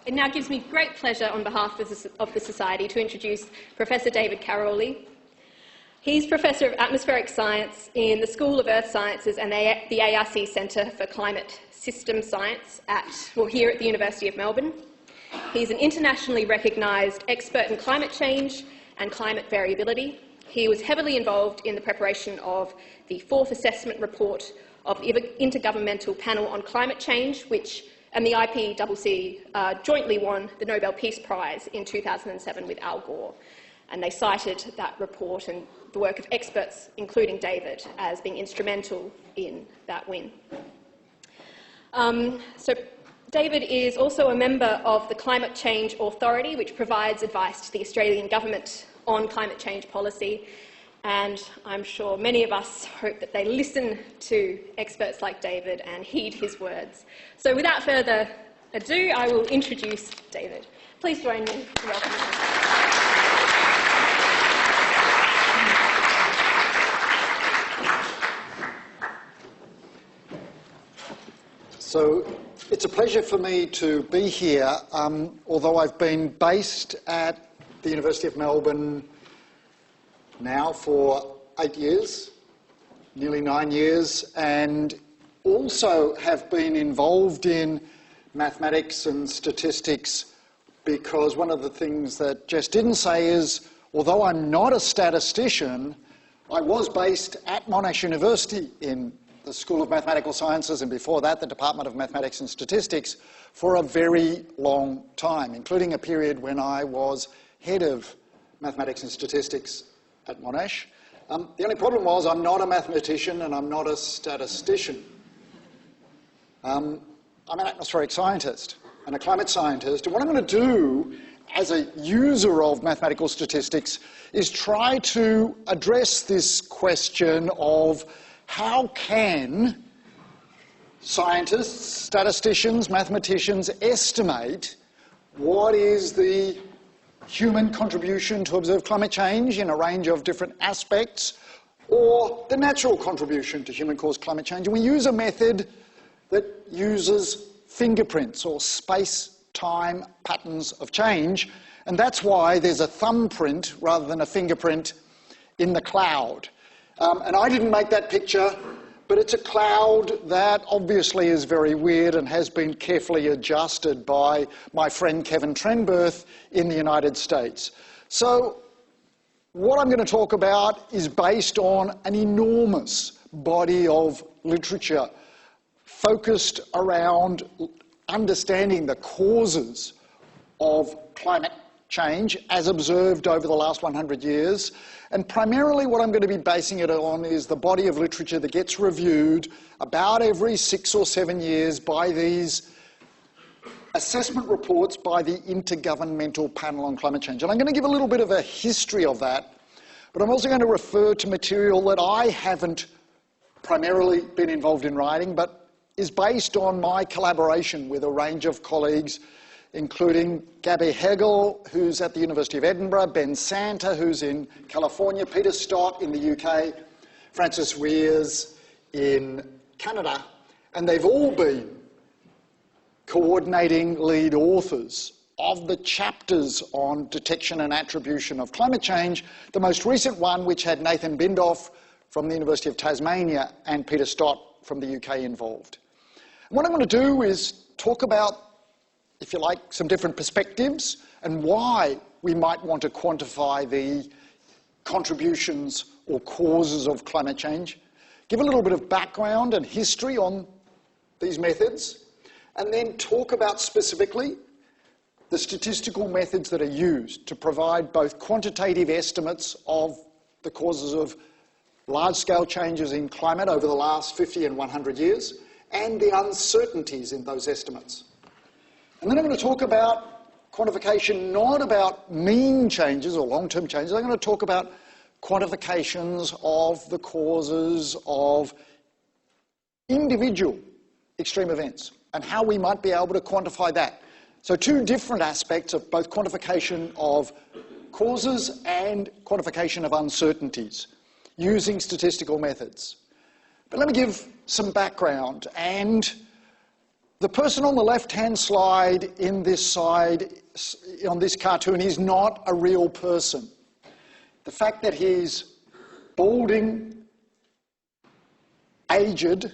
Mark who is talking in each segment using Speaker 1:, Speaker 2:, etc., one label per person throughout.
Speaker 1: It now gives me great pleasure on behalf of the Society to introduce Professor David Karoly. He's Professor of Atmospheric Science in the School of Earth Sciences and the ARC Centre for Climate System Science here at the University of Melbourne. He's an internationally recognised expert in climate change and climate variability. He was heavily involved in the preparation of the fourth assessment report of the Intergovernmental Panel on Climate Change, and the IPCC jointly won the Nobel Peace Prize in 2007 with Al Gore. And they cited that report and the work of experts, including David, as being instrumental in that win. So David is also a member of the Climate Change Authority, which provides advice to the Australian government on climate change policy. And I'm sure many of us hope that they listen to experts like David and heed his words. So without further ado, I will introduce David. Please join me in welcoming him.
Speaker 2: So it's a pleasure for me to be here, although I've been based at the University of Melbourne now for 8 years, nearly 9 years, and also have been involved in mathematics and statistics, because one of the things that Jess didn't say is, although I'm not a statistician, I was based at Monash University in the School of Mathematical Sciences, and before that the Department of Mathematics and Statistics, for a very long time, including a period when I was head of mathematics and statistics at Monash. The only problem was I'm not a mathematician and I'm not a statistician. I'm an atmospheric scientist and a climate scientist, and what I'm going to do as a user of mathematical statistics is try to address this question of how can scientists, statisticians, mathematicians estimate what is the human contribution to observe climate change in a range of different aspects, or the natural contribution to human-caused climate change. And we use a method that uses fingerprints, or space-time patterns of change, and that's why there's a thumbprint rather than a fingerprint in the cloud. And I didn't make that picture, but it's a cloud that obviously is very weird and has been carefully adjusted by my friend Kevin Trenberth in the United States. So what I'm going to talk about is based on an enormous body of literature focused around understanding the causes of climate change as observed over the last 100 years. And primarily what I'm going to be basing it on is the body of literature that gets reviewed about every 6 or 7 years by these assessment reports by the Intergovernmental Panel on Climate Change. And I'm going to give a little bit of a history of that, but I'm also going to refer to material that I haven't primarily been involved in writing, but is based on my collaboration with a range of colleagues, including Gabby Hegel, who's at the University of Edinburgh, Ben Santa, who's in California, Peter Stott in the UK, Francis Weirs in Canada, and they've all been coordinating lead authors of the chapters on detection and attribution of climate change, the most recent one which had Nathan Bindoff from the University of Tasmania and Peter Stott from the UK involved. And what I'm going to do is talk about, if you like, some different perspectives and why we might want to quantify the contributions or causes of climate change, give a little bit of background and history on these methods, and then talk about specifically the statistical methods that are used to provide both quantitative estimates of the causes of large-scale changes in climate over the last 50 and 100 years, and the uncertainties in those estimates. And then I'm going to talk about quantification, not about mean changes or long-term changes. I'm going to talk about quantifications of the causes of individual extreme events and how we might be able to quantify that. So two different aspects of both quantification of causes and quantification of uncertainties using statistical methods. But let me give some background and the person on the left-hand slide in this side, on this cartoon, is not a real person. The fact that he's balding, aged,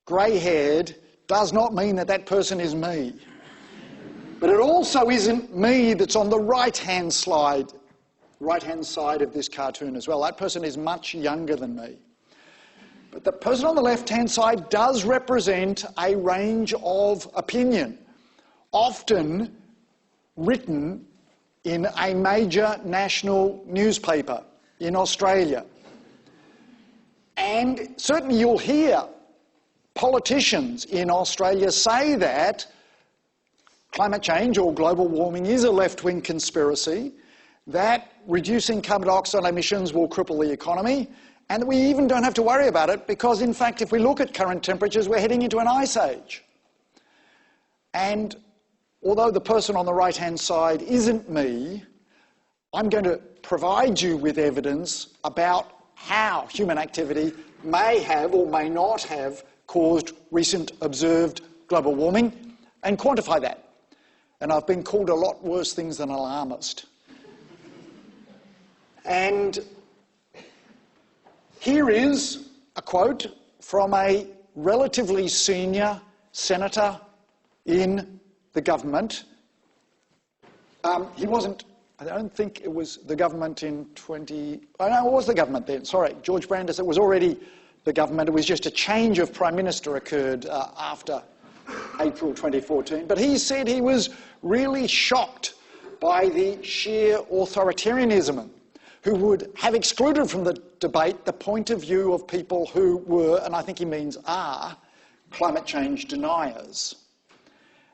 Speaker 2: grey-haired, does not mean that that person is me. But it also isn't me that's on the right-hand side of this cartoon as well. That person is much younger than me. But the person on the left-hand side does represent a range of opinion, often written in a major national newspaper in Australia. And certainly you'll hear politicians in Australia say that climate change or global warming is a left-wing conspiracy, that reducing carbon dioxide emissions will cripple the economy, and that we even don't have to worry about it because, in fact, if we look at current temperatures, we're heading into an ice age. And although the person on the right-hand side isn't me, I'm going to provide you with evidence about how human activity may have or may not have caused recent observed global warming and quantify that. And I've been called a lot worse things than alarmist. And here is a quote from a relatively senior senator in the government. He wasn't, I don't think it was the government in oh no, it was the government then, sorry, George Brandis, it was already the government, it was just a change of Prime Minister occurred after April 2014. But he said he was really shocked by the sheer authoritarianism, who would have excluded from the debate the point of view of people who were, and I think he means are, climate change deniers.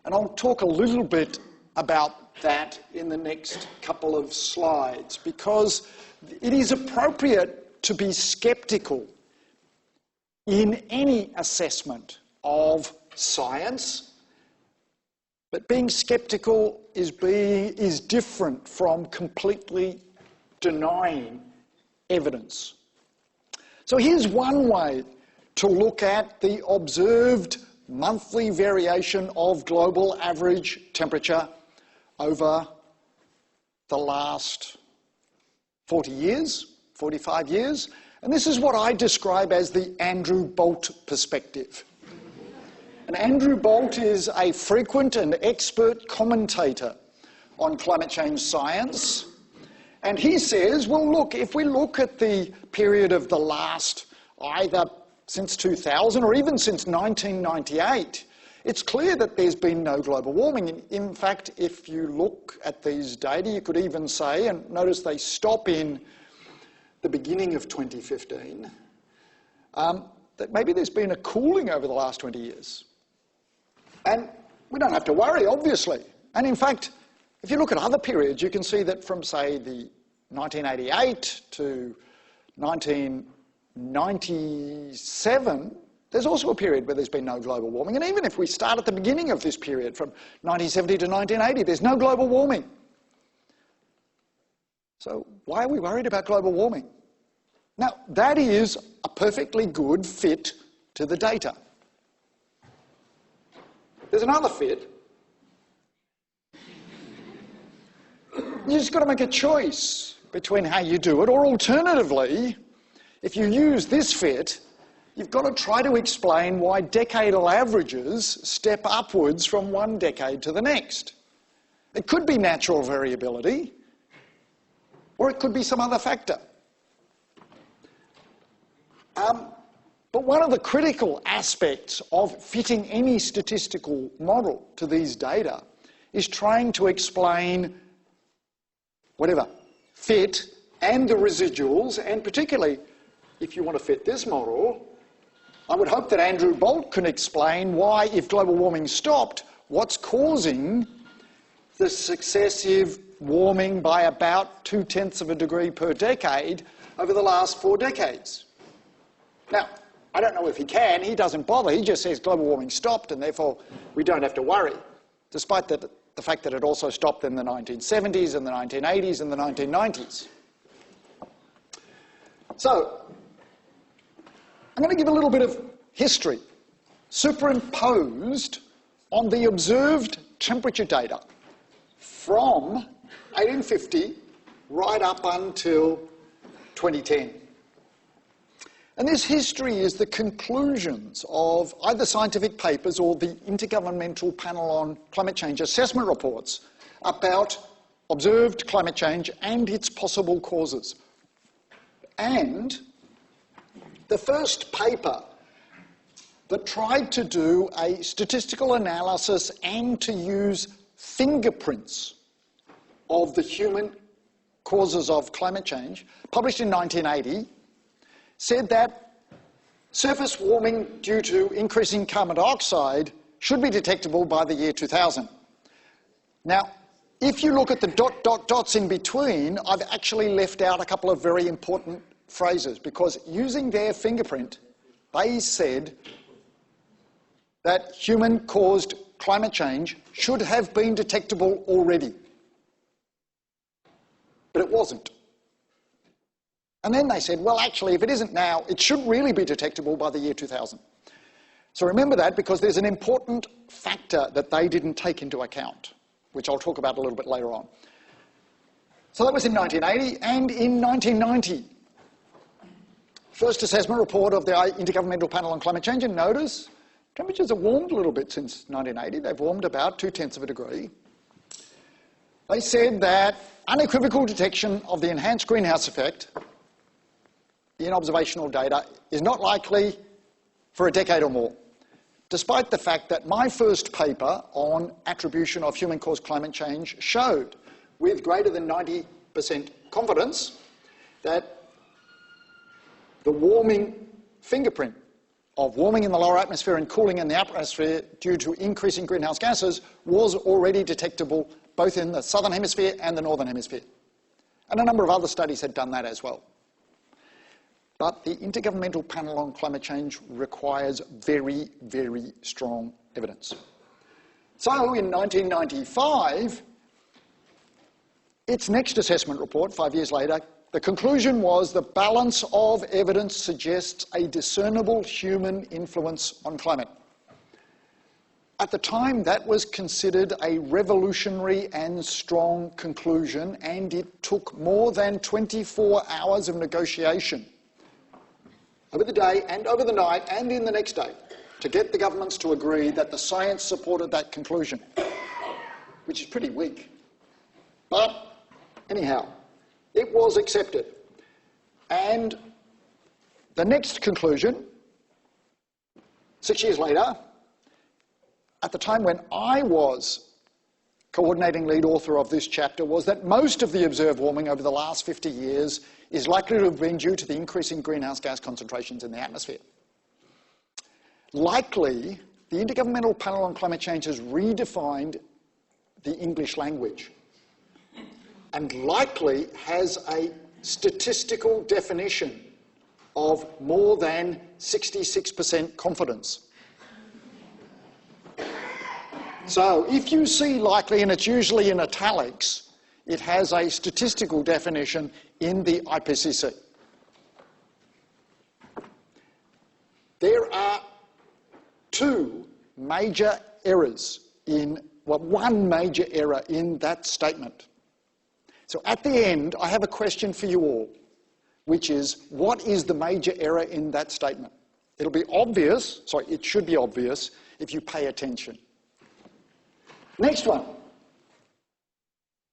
Speaker 2: And I'll talk a little bit about that in the next couple of slides, because it is appropriate to be sceptical in any assessment of science, but being sceptical is different from completely denying evidence. So here's one way to look at the observed monthly variation of global average temperature over the last 40 years, 45 years. And this is what I describe as the Andrew Bolt perspective. And Andrew Bolt is a frequent and expert commentator on climate change science. And he says, well, look, if we look at the period of the last, either since 2000 or even since 1998, it's clear that there's been no global warming. In fact, if you look at these data, you could even say, and notice they stop in the beginning of 2015, that maybe there's been a cooling over the last 20 years. And we don't have to worry, obviously. And in fact, if you look at other periods, you can see that from, say, the 1988 to 1997, there's also a period where there's been no global warming. And even if we start at the beginning of this period, from 1970 to 1980, there's no global warming. So why are we worried about global warming? Now, that is a perfectly good fit to the data. There's another fit. You just got to make a choice between how you do it, or alternatively, if you use this fit, you've got to try to explain why decadal averages step upwards from one decade to the next. It could be natural variability, or it could be some other factor. But one of the critical aspects of fitting any statistical model to these data is trying to explain whatever, fit and the residuals, and particularly if you want to fit this model, I would hope that Andrew Bolt can explain why, if global warming stopped, what's causing the successive warming by about 0.2 of a degree per decade over the last 4 decades. Now, I don't know if he can, he doesn't bother, he just says global warming stopped and therefore we don't have to worry, despite the fact that it also stopped in the 1970s and the 1980s and the 1990s. So, I'm going to give a little bit of history superimposed on the observed temperature data from 1850 right up until 2010. And this history is the conclusions of either scientific papers or the Intergovernmental Panel on Climate Change assessment reports about observed climate change and its possible causes. And the first paper that tried to do a statistical analysis and to use fingerprints of the human causes of climate change, published in 1980, said that surface warming due to increasing carbon dioxide should be detectable by the year 2000. Now, if you look at the dots in between, I've actually left out a couple of very important phrases, because using their fingerprint, they said that human-caused climate change should have been detectable already. But it wasn't. And then they said, well, actually, if it isn't now, it should really be detectable by the year 2000. So remember that, because there's an important factor that they didn't take into account, which I'll talk about a little bit later on. So that was in 1980, and in 1990, first assessment report of the Intergovernmental Panel on Climate Change, and notice temperatures have warmed a little bit since 1980. They've warmed about 0.2 of a degree. They said that unequivocal detection of the enhanced greenhouse effect in observational data is not likely for a decade or more, despite the fact that my first paper on attribution of human-caused climate change showed, with greater than 90% confidence, that the warming fingerprint of warming in the lower atmosphere and cooling in the atmosphere due to increasing greenhouse gases was already detectable both in the southern hemisphere and the northern hemisphere. And a number of other studies had done that as well. But the Intergovernmental Panel on Climate Change requires very, very strong evidence. So in 1995, its next assessment report, 5 years later, the conclusion was the balance of evidence suggests a discernible human influence on climate. At the time, that was considered a revolutionary and strong conclusion, and it took more than 24 hours of negotiation over the day and over the night and in the next day to get the governments to agree that the science supported that conclusion, which is pretty weak. But anyhow, it was accepted. And the next conclusion, 6 years later, at the time when I was coordinating lead author of this chapter, was that most of the observed warming over the last 50 years is likely to have been due to the increasing greenhouse gas concentrations in the atmosphere. Likely, the Intergovernmental Panel on Climate Change has redefined the English language, and likely has a statistical definition of more than 66% confidence. So if you see likely, and it's usually in italics, it has a statistical definition in the IPCC. There are two major errors one major error in that statement. So at the end, I have a question for you all, which is, what is the major error in that statement? It'll be obvious, sorry, it should be obvious if you pay attention. Next one.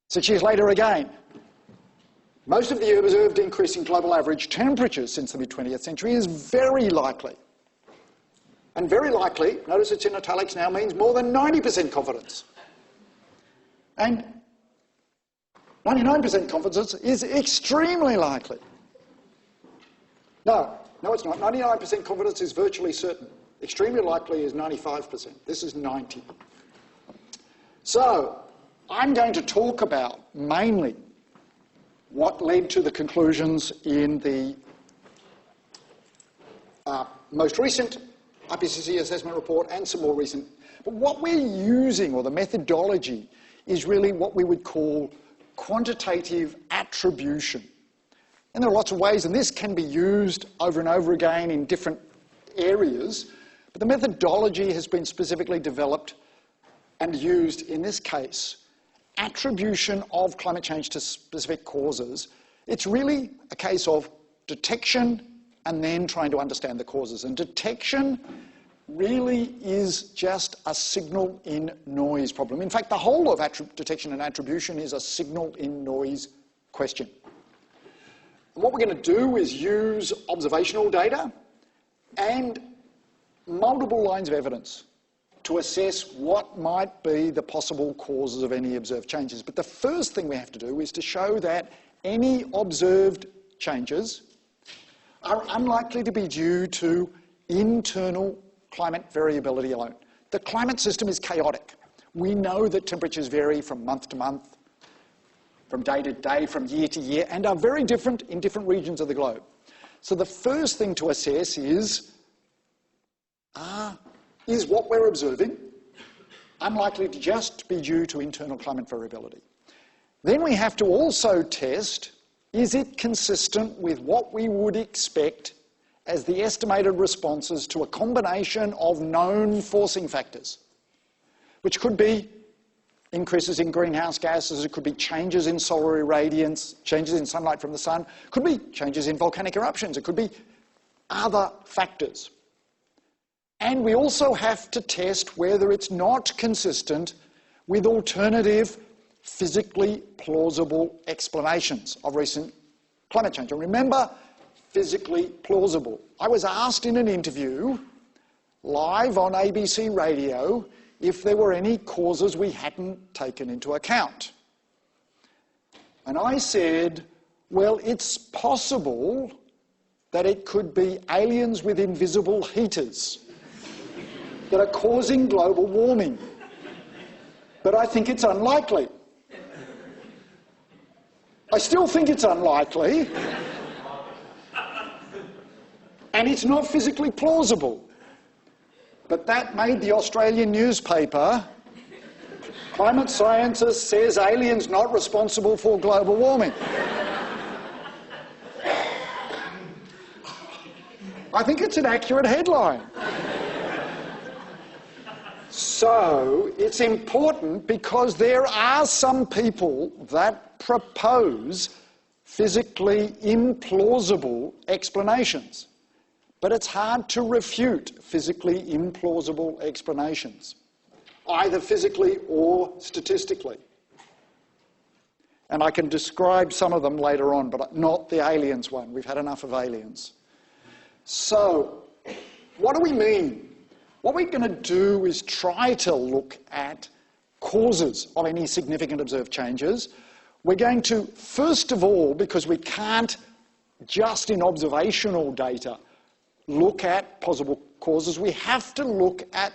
Speaker 2: 6 years later again. Most of the observed increase in global average temperatures since the mid-20th century is very likely. And very likely, notice it's in italics now, means more than 90% confidence. And 99% confidence is extremely likely. No, it's not. 99% confidence is virtually certain. Extremely likely is 95%. This is 90. So, I'm going to talk about mainly what led to the conclusions in the most recent IPCC assessment report and some more recent. But what we're using, or the methodology, is really what we would call quantitative attribution. And there are lots of ways, and this can be used over and over again in different areas. But the methodology has been specifically developed and used in this case. Attribution of climate change to specific causes. It's really a case of detection and then trying to understand the causes. And detection really is just a signal in noise problem. In fact, the whole of detection and attribution is a signal in noise question. And what we're going to do is use observational data and multiple lines of evidence to assess what might be the possible causes of any observed changes. But the first thing we have to do is to show that any observed changes are unlikely to be due to internal climate variability alone. The climate system is chaotic. We know that temperatures vary from month to month, from day to day, from year to year, and are very different in different regions of the globe. So the first thing to assess is what we're observing unlikely to just be due to internal climate variability? Then we have to also test, is it consistent with what we would expect as the estimated responses to a combination of known forcing factors, which could be increases in greenhouse gases, it could be changes in solar irradiance, changes in sunlight from the sun, could be changes in volcanic eruptions, it could be other factors. And we also have to test whether it's not consistent with alternative, physically plausible explanations of recent climate change. And remember, physically plausible. I was asked in an interview, live on ABC radio, if there were any causes we hadn't taken into account. And I said, well, it's possible that it could be aliens with invisible heaters that are causing global warming. But I think it's unlikely. I still think it's unlikely. And it's not physically plausible. But that made the Australian newspaper. Climate scientist says aliens not responsible for global warming. I think it's an accurate headline. So it's important because there are some people that propose physically implausible explanations. But it's hard to refute physically implausible explanations, either physically or statistically. And I can describe some of them later on, but not the aliens one. We've had enough of aliens. So, what do we mean? What we're going to do is try to look at causes of any significant observed changes. We're going to, first of all, because we can't just in observational data look at possible causes, we have to look at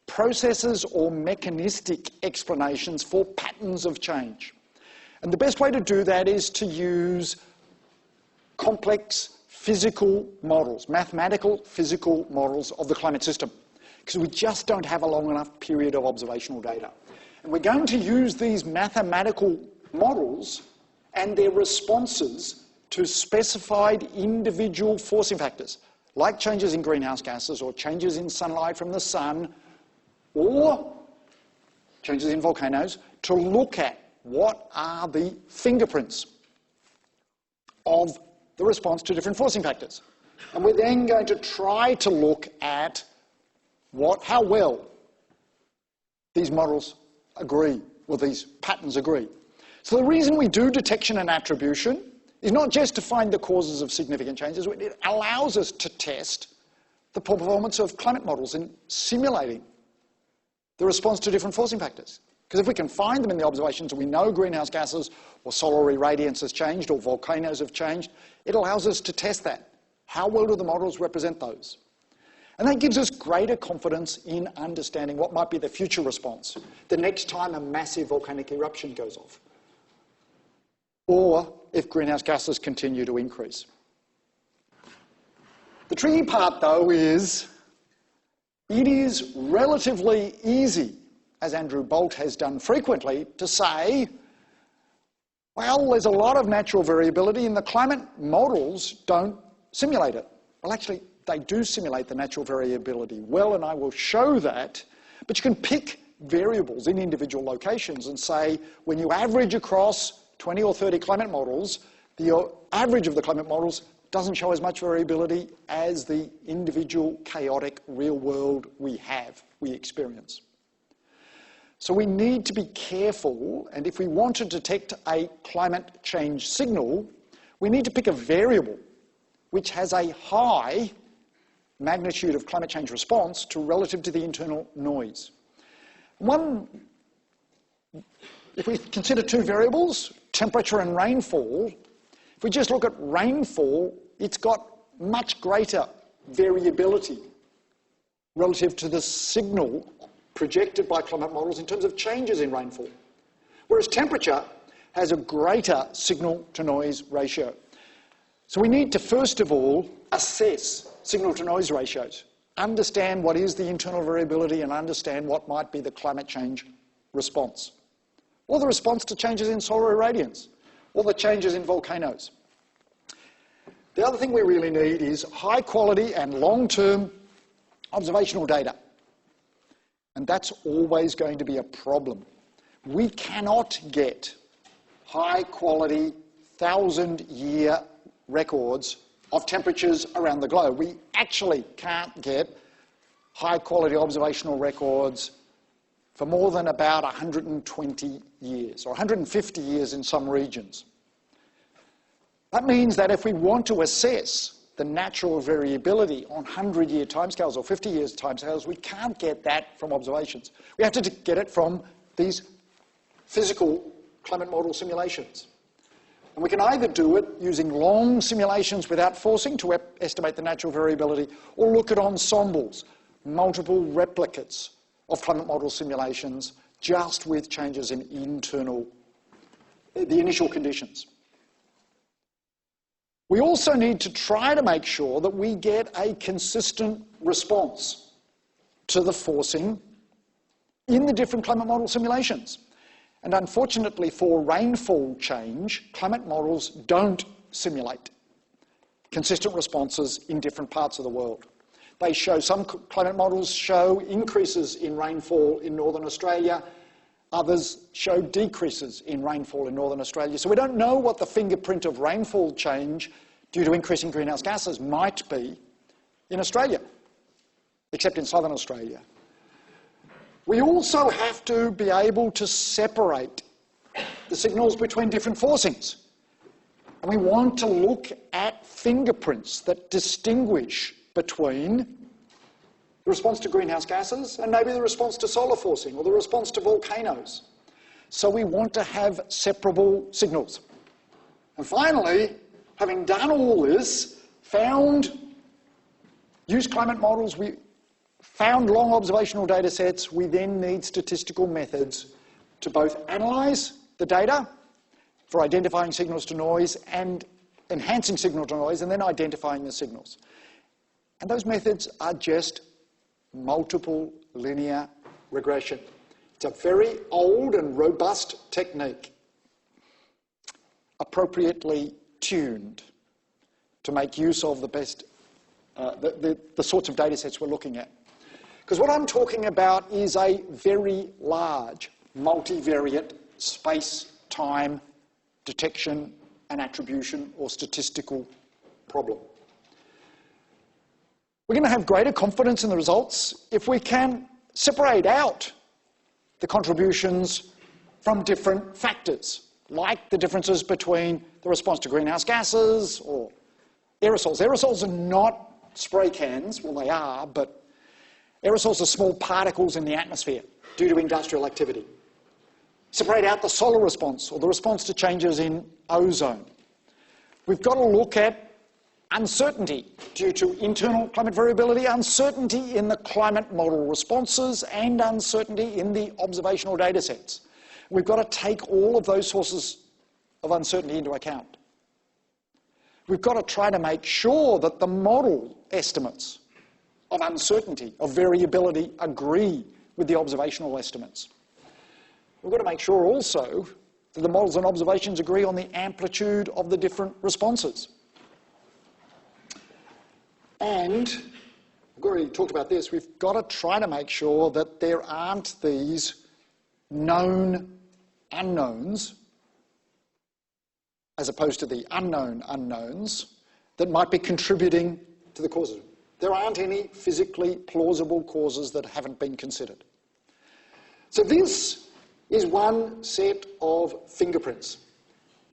Speaker 2: processes or mechanistic explanations for patterns of change. And the best way to do that is to use complex physical models, mathematical physical models of the climate system, because we just don't have a long enough period of observational data. And we're going to use these mathematical models and their responses to specified individual forcing factors, like changes in greenhouse gases or changes in sunlight from the sun or changes in volcanoes, to look at what are the fingerprints of the response to different forcing factors. And we're then going to try to look at how well these models agree, or these patterns agree. So the reason we do detection and attribution is not just to find the causes of significant changes, it allows us to test the performance of climate models in simulating the response to different forcing factors. Because if we can find them in the observations and we know greenhouse gases or solar irradiance has changed or volcanoes have changed, it allows us to test that. How well do the models represent those? And that gives us greater confidence in understanding what might be the future response the next time a massive volcanic eruption goes off, or if greenhouse gases continue to increase. The tricky part, though, is it is relatively easy, as Andrew Bolt has done frequently, to say, well, there's a lot of natural variability and the climate models don't simulate it. Well, actually, they do simulate the natural variability well, and I will show that. But you can pick variables in individual locations and say, when you average across 20 or 30 climate models, the average of the climate models doesn't show as much variability as the individual chaotic real world we experience. So we need to be careful, and if we want to detect a climate change signal, we need to pick a variable which has a high magnitude of climate change response relative to the internal noise. If we consider two variables, temperature and rainfall, if we just look at rainfall, it's got much greater variability relative to the signal projected by climate models in terms of changes in rainfall. Whereas temperature has a greater signal-to-noise ratio. So we need to, first of all, assess signal-to-noise ratios, understand what is the internal variability and understand what might be the climate change response, or the response to changes in solar irradiance, or the changes in volcanoes. The other thing we really need is high quality and long-term observational data. And that's always going to be a problem. We cannot get high quality, 1,000-year records of temperatures around the globe. We actually can't get high quality observational records for more than about 120 years, or 150 years in some regions. That means that if we want to assess the natural variability on 100-year timescales or 50-year timescales, we can't get that from observations. We have to get it from these physical climate model simulations. And we can either do it using long simulations without forcing to estimate the natural variability, or look at ensembles, multiple replicates of climate model simulations, just with changes in the initial conditions. We also need to try to make sure that we get a consistent response to the forcing in the different climate model simulations. And unfortunately for rainfall change, climate models don't simulate consistent responses in different parts of the world. They show, some climate models show increases in rainfall in Northern Australia, others show decreases in rainfall in Northern Australia. So we don't know what the fingerprint of rainfall change due to increasing greenhouse gases might be in Australia, except in Southern Australia. We also have to be able to separate the signals between different forcings. And we want to look at fingerprints that distinguish between the response to greenhouse gases and maybe the response to solar forcing or the response to volcanoes. So we want to have separable signals. And finally, having done all this, used climate models, we found long observational data sets, we then need statistical methods to both analyse the data for identifying signals to noise and enhancing signal to noise, and then identifying the signals. And those methods are just multiple linear regression. It's a very old and robust technique, appropriately tuned to make use of the best, the sorts of data sets we're looking at. Because what I'm talking about is a very large multivariate space-time detection and attribution or statistical problem. We're going to have greater confidence in the results if we can separate out the contributions from different factors, like the differences between the response to greenhouse gases or aerosols. Aerosols are not spray cans. Well, they are, but aerosols are small particles in the atmosphere due to industrial activity. Separate out the solar response or the response to changes in ozone. We've got to look at uncertainty due to internal climate variability, uncertainty in the climate model responses, and uncertainty in the observational data sets. We've got to take all of those sources of uncertainty into account. We've got to try to make sure that the model estimates of uncertainty, of variability, agree with the observational estimates. We've got to make sure also that the models and observations agree on the amplitude of the different responses. And we've already talked about this. We've got to try to make sure that there aren't these known unknowns as opposed to the unknown unknowns that might be contributing to the causes. There aren't any physically plausible causes that haven't been considered. So this is one set of fingerprints.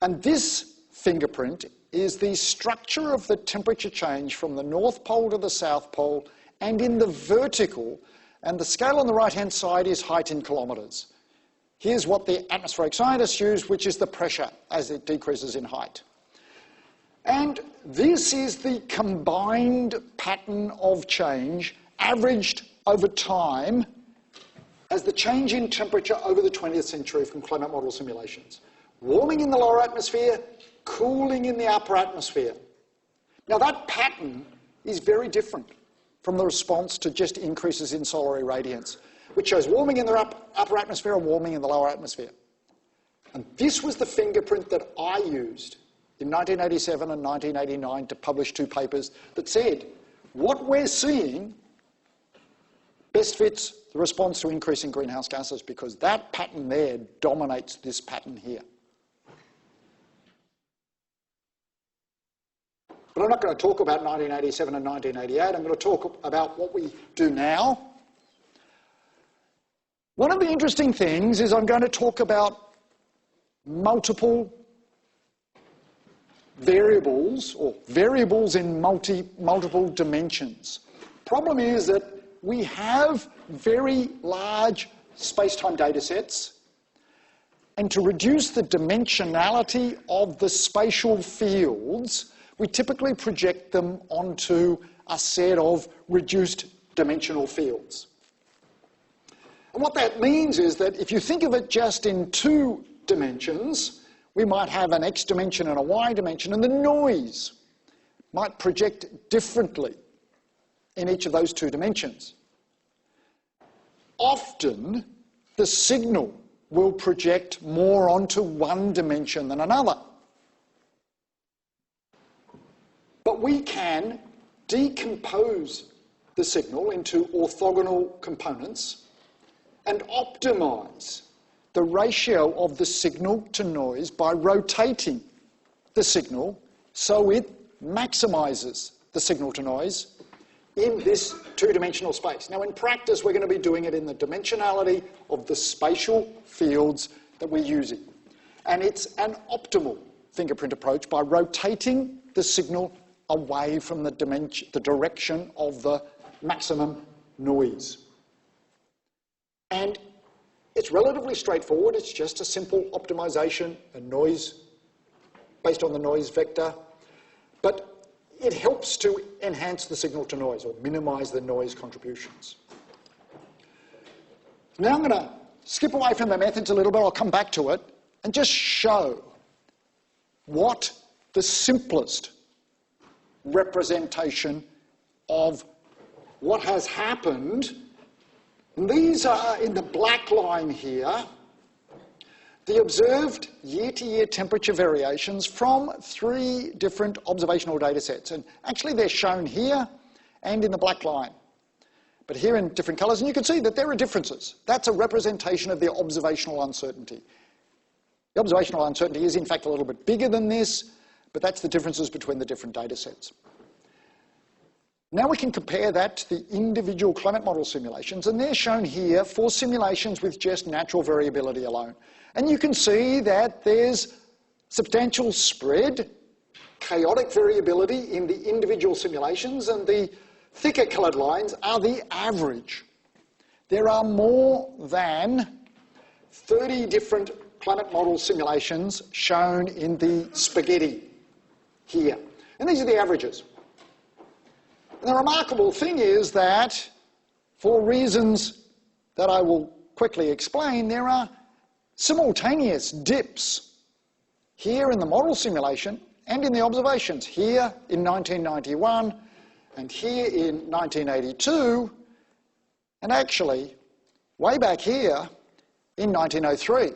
Speaker 2: And this fingerprint is the structure of the temperature change from the North Pole to the South Pole and in the vertical, and the scale on the right-hand side is height in kilometres. Here's what the atmospheric scientists use, which is the pressure as it decreases in height. And this is the combined pattern of change averaged over time as the change in temperature over the 20th century from climate model simulations. Warming in the lower atmosphere, cooling in the upper atmosphere. Now that pattern is very different from the response to just increases in solar irradiance, which shows warming in the upper atmosphere and warming in the lower atmosphere. And this was the fingerprint that I used in 1987 and 1989 to publish 2 papers that said, what we're seeing best fits the response to increasing greenhouse gases because that pattern there dominates this pattern here. But I'm not going to talk about 1987 and 1988. I'm going to talk about what we do now. One of the interesting things is I'm going to talk about multiple variables, or variables in multiple dimensions. Problem is that we have very large space-time data sets, and to reduce the dimensionality of the spatial fields, we typically project them onto a set of reduced dimensional fields. And what that means is that if you think of it just in 2 dimensions, we might have an X dimension and a Y dimension, and the noise might project differently in each of those 2 dimensions. Often, the signal will project more onto one dimension than another. But we can decompose the signal into orthogonal components and optimize the ratio of the signal to noise by rotating the signal so it maximizes the signal to noise in this 2-dimensional space. Now, in practice, we're going to be doing it in the dimensionality of the spatial fields that we're using. And it's an optimal fingerprint approach by rotating the signal away from the direction of the maximum noise. And it's relatively straightforward. It's just a simple optimization and noise based on the noise vector. But it helps to enhance the signal to noise or minimize the noise contributions. Now I'm going to skip away from the methods a little bit. I'll come back to it and just show what the simplest representation of what has happened. And these are in the black line here, the observed year-to-year temperature variations from 3 different observational data sets. And actually they're shown here and in the black line, but here in different colours. And you can see that there are differences. That's a representation of the observational uncertainty. The observational uncertainty is in fact a little bit bigger than this, but that's the differences between the different data sets. Now we can compare that to the individual climate model simulations, and they're shown here for simulations with just natural variability alone. And you can see that there's substantial spread, chaotic variability in the individual simulations, and the thicker coloured lines are the average. There are more than 30 different climate model simulations shown in the spaghetti here. And these are the averages. And the remarkable thing is that, for reasons that I will quickly explain, there are simultaneous dips here in the model simulation and in the observations, here in 1991 and here in 1982, and actually way back here in 1903.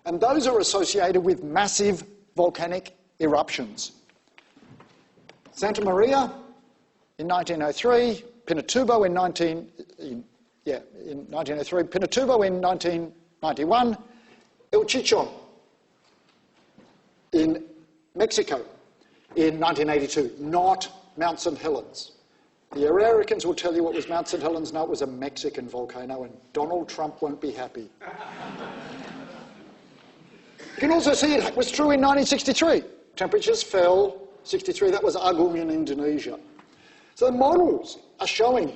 Speaker 2: And those are associated with massive volcanic eruptions. Santa Maria in 1903, Pinatubo in 1903, Pinatubo in 1991, El Chichon in Mexico in 1982, not Mount St. Helens. The Americans will tell you what was Mount St. Helens. No, it was a Mexican volcano, and Donald Trump won't be happy. You can also see it was true in 1963. Temperatures fell, 63, that was Agung in Indonesia. So the models are showing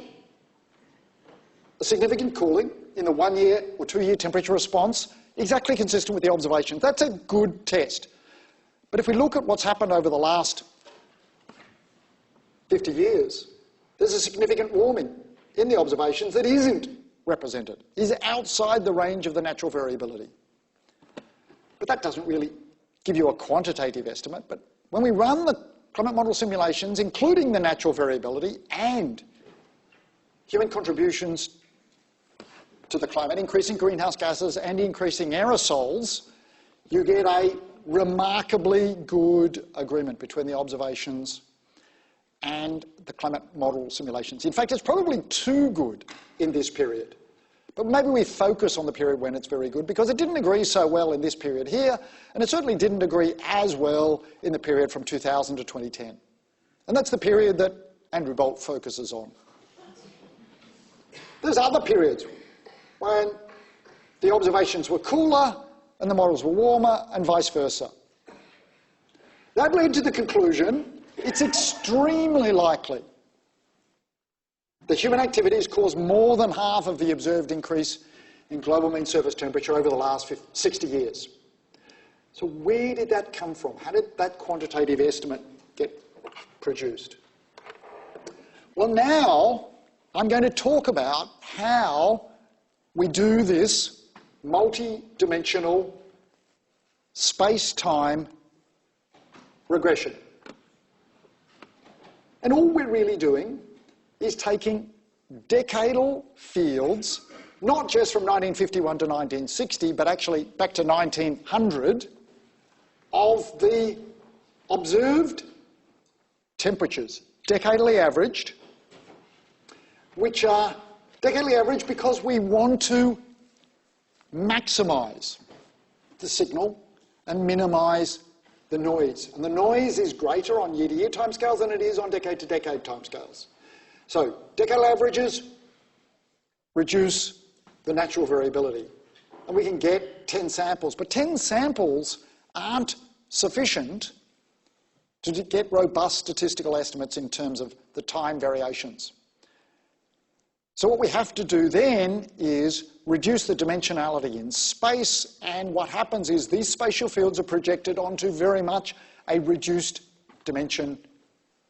Speaker 2: a significant cooling in the 1 year or 2 year temperature response, exactly consistent with the observations. That's a good test. But if we look at what's happened over the last 50 years, there's a significant warming in the observations that isn't represented, is outside the range of the natural variability. But that doesn't really give you a quantitative estimate. But when we run the climate model simulations, including the natural variability and human contributions to the climate, increasing greenhouse gases and increasing aerosols, you get a remarkably good agreement between the observations and the climate model simulations. In fact, it's probably too good in this period. But maybe we focus on the period when it's very good, because it didn't agree so well in this period here, and it certainly didn't agree as well in the period from 2000 to 2010. And that's the period that Andrew Bolt focuses on. There's other periods when the observations were cooler and the models were warmer, and vice versa. That led to the conclusion it's extremely likely that human activities caused more than half of the observed increase in global mean surface temperature over the last 60 years. So where did that come from? How did that quantitative estimate get produced? Well, now I'm going to talk about how we do this multi-dimensional space-time regression. And all we're really doing is taking decadal fields, not just from 1951 to 1960, but actually back to 1900, of the observed temperatures, decadally averaged, which are decadally averaged because we want to maximise the signal and minimise the noise. And the noise is greater on year-to-year timescales than it is on decade-to-decade timescales. So decadal averages reduce the natural variability. And we can get 10 samples. But 10 samples aren't sufficient to get robust statistical estimates in terms of the time variations. So what we have to do then is reduce the dimensionality in space, and what happens is these spatial fields are projected onto very much a reduced dimension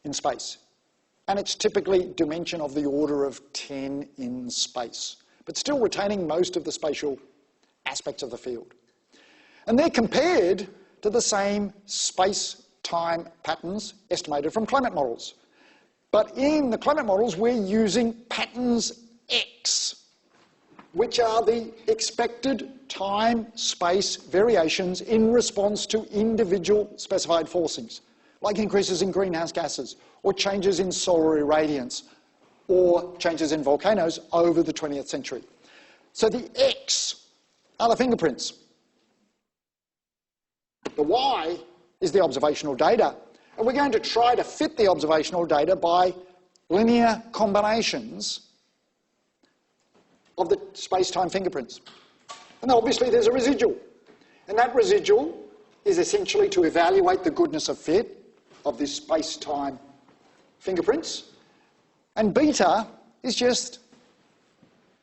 Speaker 2: in space. And it's typically dimension of the order of 10 in space, but still retaining most of the spatial aspects of the field. And they're compared to the same space-time patterns estimated from climate models. But in the climate models, we're using patterns X, which are the expected time-space variations in response to individual specified forcings, like increases in greenhouse gases, or changes in solar irradiance, or changes in volcanoes over the 20th century. So the X are the fingerprints. The Y is the observational data. And we're going to try to fit the observational data by linear combinations of the space-time fingerprints. And obviously there's a residual. And that residual is essentially to evaluate the goodness of fit of this space-time fingerprints. And beta is just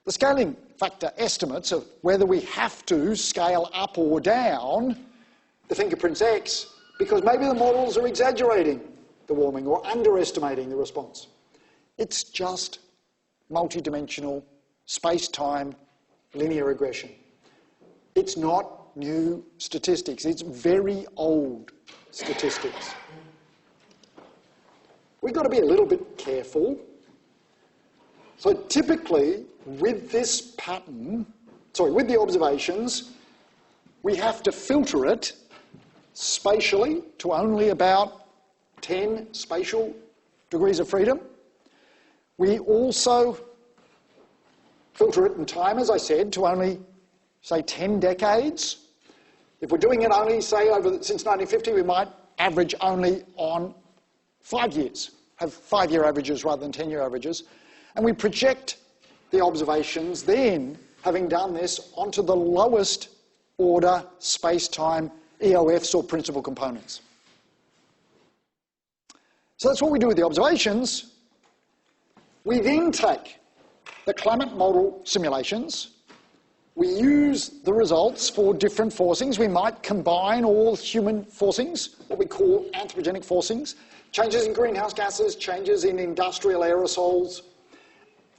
Speaker 2: the scaling factor estimates of whether we have to scale up or down the fingerprints X, because maybe the models are exaggerating the warming or underestimating the response. It's just multidimensional space-time linear regression. It's not new statistics. It's very old statistics. We've got to be a little bit careful. So typically, with this pattern, with the observations, we have to filter it spatially to only about 10 spatial degrees of freedom. We also filter it in time, as I said, to only, say, 10 decades. If we're doing it only, say, since 1950, we might average only on 5 years, have 5-year averages rather than 10-year averages. And we project the observations then, having done this, onto the lowest order space-time EOFs, or principal components. So that's what we do with the observations. We then take the climate model simulations. We use the results for different forcings. We might combine all human forcings, what we call anthropogenic forcings, changes in greenhouse gases, changes in industrial aerosols.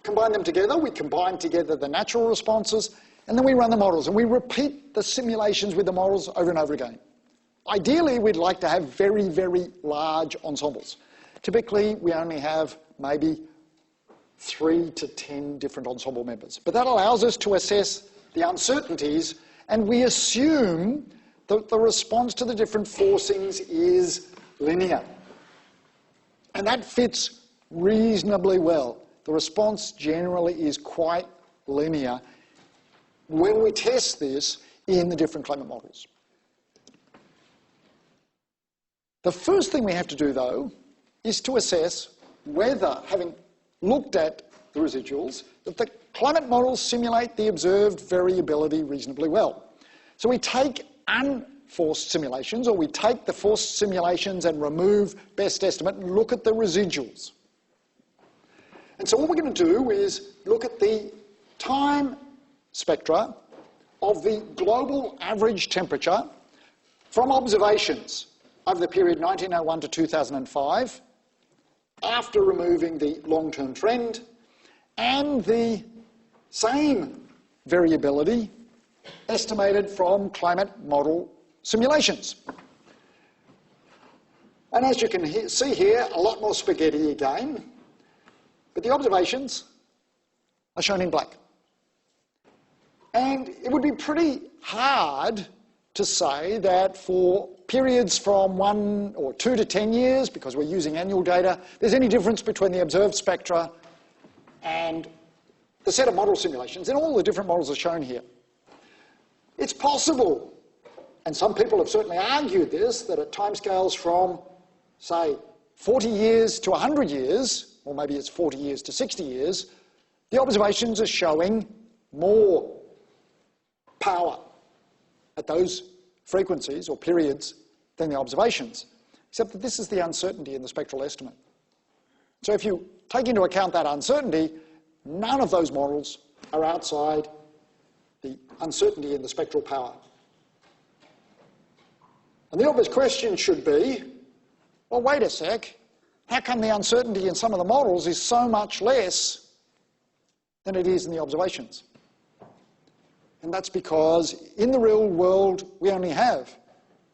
Speaker 2: Combine them together. We combine together the natural responses, and then we run the models, and we repeat the simulations with the models over and over again. Ideally, we'd like to have very, very large ensembles. Typically, we only have maybe 3 to 10 different ensemble members. But that allows us to assess the uncertainties, and we assume that the response to the different forcings is linear. And that fits reasonably well. The response generally is quite linear when we test this in the different climate models. The first thing we have to do, though, is to assess whether, having looked at the residuals, that the climate models simulate the observed variability reasonably well. So we take unforced simulations, or we take the forced simulations and remove best estimate and look at the residuals. And so what we're going to do is look at the time spectra of the global average temperature from observations over the period 1901 to 2005, after removing the long-term trend, and the same variability estimated from climate model simulations. And as you can see here, a lot more spaghetti again, but the observations are shown in black. And it would be pretty hard to say that for periods from 1 or 2 to 10 years, because we're using annual data, there's any difference between the observed spectra and the set of model simulations, and all the different models are shown here. It's possible, and some people have certainly argued this, that at timescales from, say, 40 years to 100 years, or maybe it's 40 years to 60 years, the observations are showing more power at those frequencies or periods than the observations, except that this is the uncertainty in the spectral estimate. So if you take into account that uncertainty, none of those models are outside the uncertainty in the spectral power. And the obvious question should be, well, wait a sec, how come the uncertainty in some of the models is so much less than it is in the observations? And that's because in the real world, we only have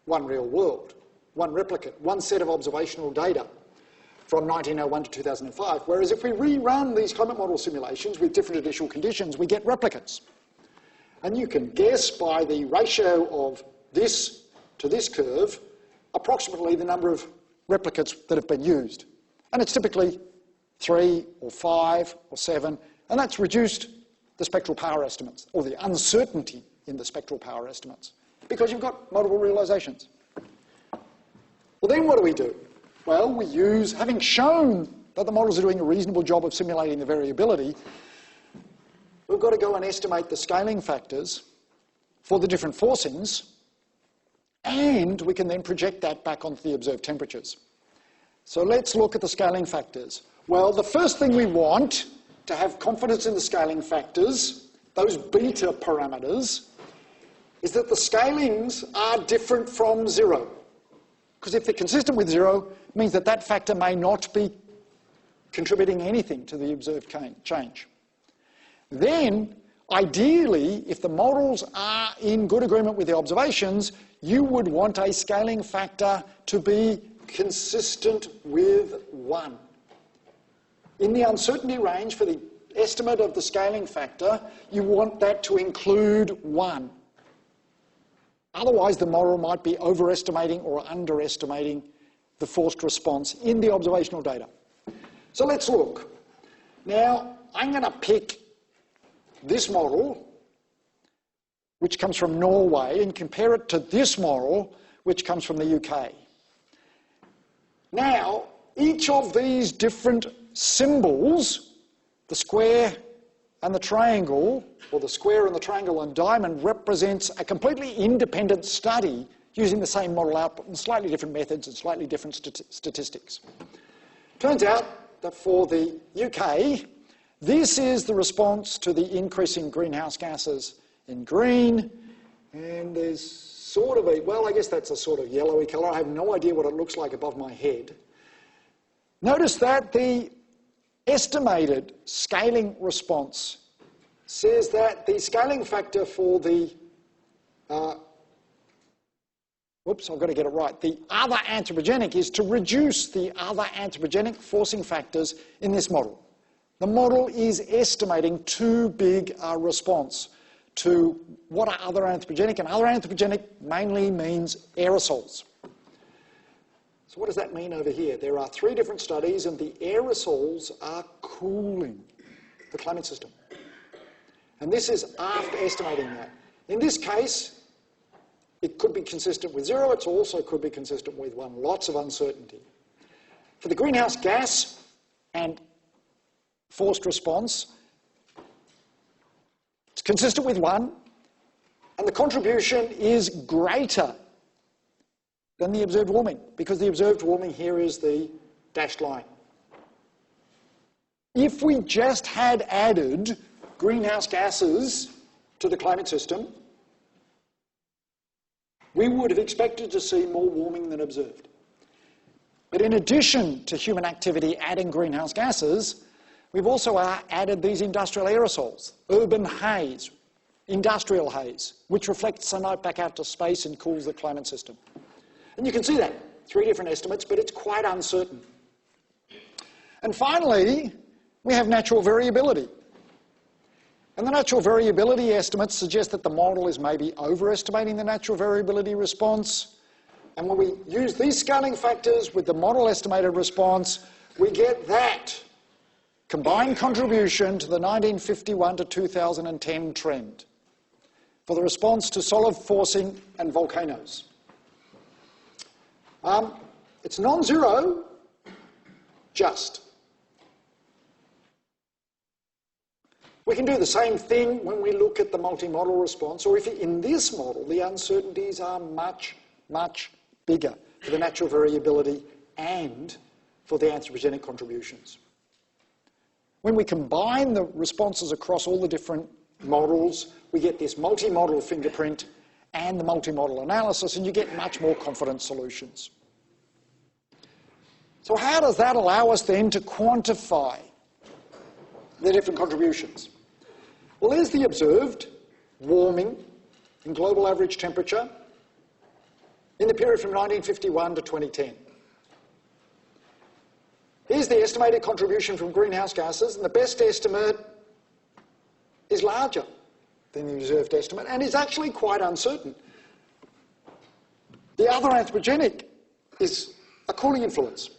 Speaker 2: one real world, one replicate, one set of observational data from 1901 to 2005. Whereas if we rerun these climate model simulations with different initial conditions, we get replicates. And you can guess by the ratio of this to this curve, approximately the number of replicates that have been used. And it's typically 3 or 5 or 7, and that's reduced the spectral power estimates, or the uncertainty in the spectral power estimates, because you've got multiple realizations. Well, then what do? Well, we use, having shown that the models are doing a reasonable job of simulating the variability, we've got to go and estimate the scaling factors for the different forcings, and we can then project that back onto the observed temperatures. So let's look at the scaling factors. Well, the first thing we want to have confidence in the scaling factors, those beta parameters, is that the scalings are different from 0. Because if they're consistent with 0, it means that that factor may not be contributing anything to the observed change. Then, ideally, if the models are in good agreement with the observations, you would want a scaling factor to be consistent with 1. In the uncertainty range for the estimate of the scaling factor, you want that to include 1. Otherwise, the model might be overestimating or underestimating the forced response in the observational data. So let's look. Now, I'm going to pick this model, which comes from Norway, and compare it to this model, which comes from the UK. Now, each of these different symbols, the square and the triangle, or the square and the triangle and diamond, represents a completely independent study using the same model output and slightly different methods and slightly different statistics. Turns out that for the UK, this is the response to the increase in greenhouse gases in green, and there's sort of a, well, I guess that's a sort of yellowy colour. I have no idea what it looks like above my head. Notice that the estimated scaling response says that the scaling factor for the, whoops, I've got to get it right, the other anthropogenic is to reduce the other anthropogenic forcing factors in this model. The model is estimating too big a response to what are other anthropogenic, and other anthropogenic mainly means aerosols. So what does that mean over here? There are 3 different studies, and the aerosols are cooling the climate system. And this is after estimating that. In this case, it could be consistent with 0. It also could be consistent with 1. Lots of uncertainty. For the greenhouse gas and forced response, it's consistent with 1, and the contribution is greater than the observed warming, because the observed warming here is the dashed line. If we just had added greenhouse gases to the climate system, we would have expected to see more warming than observed. But in addition to human activity adding greenhouse gases, we've also added these industrial aerosols, urban haze, industrial haze, which reflects sunlight back out to space and cools the climate system. And you can see that, 3 different estimates, but it's quite uncertain. And finally, we have natural variability. And the natural variability estimates suggest that the model is maybe overestimating the natural variability response. And when we use these scaling factors with the model estimated response, we get that combined contribution to the 1951 to 2010 trend for the response to solid forcing and volcanoes. It's non-zero, just. We can do the same thing when we look at the multi-model response, or if in this model the uncertainties are much, much bigger for the natural variability and for the anthropogenic contributions. When we combine the responses across all the different models, we get this multi-model fingerprint and the multi-model analysis, and you get much more confident solutions. So how does that allow us then to quantify the different contributions? Well, there's the observed warming in global average temperature in the period from 1951 to 2010. Here's the estimated contribution from greenhouse gases, and the best estimate is larger than the observed estimate, and is actually quite uncertain. The other anthropogenic is a cooling influence.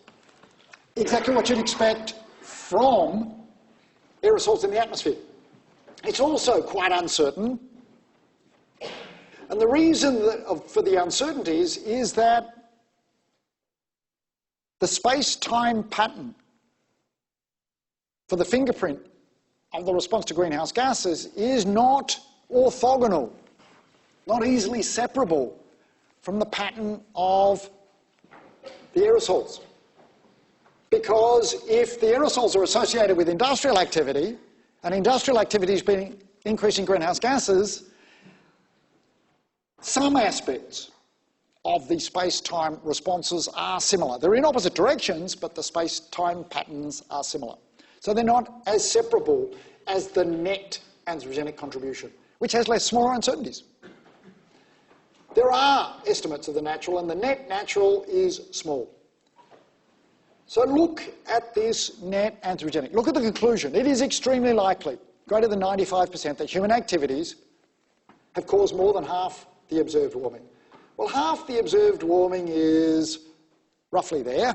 Speaker 2: Exactly what you'd expect from aerosols in the atmosphere. It's also quite uncertain. And the reason for the uncertainties is that the space-time pattern for the fingerprint of the response to greenhouse gases is not orthogonal, not easily separable from the pattern of the aerosols. Because if the aerosols are associated with industrial activity, and industrial activity has been increasing greenhouse gases, some aspects of the space-time responses are similar. They're in opposite directions, but the space-time patterns are similar. So they're not as separable as the net anthropogenic contribution, which has less smaller uncertainties. There are estimates of the natural, and the net natural is small. So look at this net anthropogenic. Look at the conclusion. It is extremely likely, greater than 95%, that human activities have caused more than half the observed warming. Well, half the observed warming is roughly there.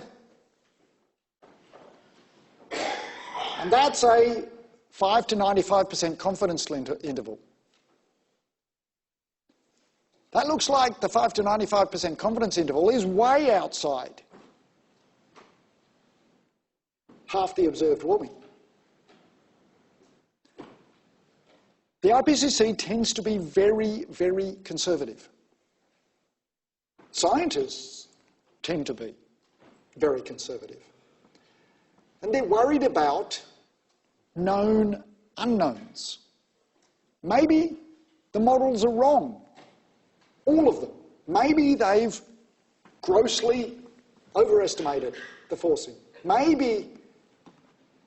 Speaker 2: And that's a 5 to 95% confidence interval. That looks like the 5 to 95% confidence interval is way outside half the observed warming. The IPCC tends to be very, very conservative. Scientists tend to be very conservative. And they're worried about known unknowns. Maybe the models are wrong, all of them. Maybe they've grossly overestimated the forcing. Maybe